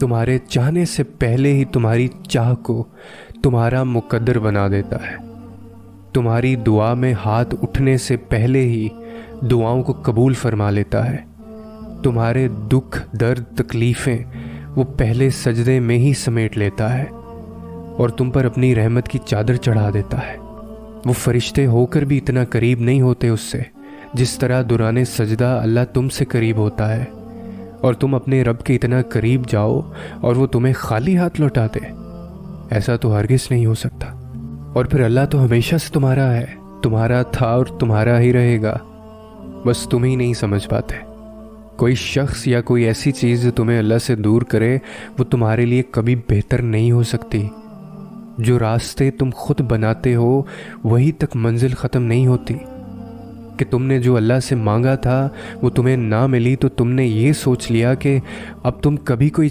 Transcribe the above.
تمہارے چاہنے سے پہلے ہی تمہاری چاہ کو تمہارا مقدر بنا دیتا ہے، تمہاری دعا میں ہاتھ اٹھنے سے پہلے ہی دعاؤں کو قبول فرما لیتا ہے، تمہارے دکھ درد تکلیفیں وہ پہلے سجدے میں ہی سمیٹ لیتا ہے اور تم پر اپنی رحمت کی چادر چڑھا دیتا ہے۔ وہ فرشتے ہو کر بھی اتنا قریب نہیں ہوتے اس سے جس طرح دوران سجدہ اللہ تم سے قریب ہوتا ہے، اور تم اپنے رب کے اتنا قریب جاؤ اور وہ تمہیں خالی ہاتھ لوٹا دے، ایسا تو ہرگز نہیں ہو سکتا۔ اور پھر اللہ تو ہمیشہ سے تمہارا ہے، تمہارا تھا اور تمہارا ہی رہے گا، بس تم ہی نہیں سمجھ پاتے۔ کوئی شخص یا کوئی ایسی چیز جو تمہیں اللہ سے دور کرے وہ تمہارے لیے کبھی بہتر نہیں ہو سکتی۔ جو راستے تم خود بناتے ہو وہی تک منزل ختم نہیں ہوتی۔ کہ تم نے جو اللہ سے مانگا تھا وہ تمہیں نہ ملی تو تم نے یہ سوچ لیا کہ اب تم کبھی کوئی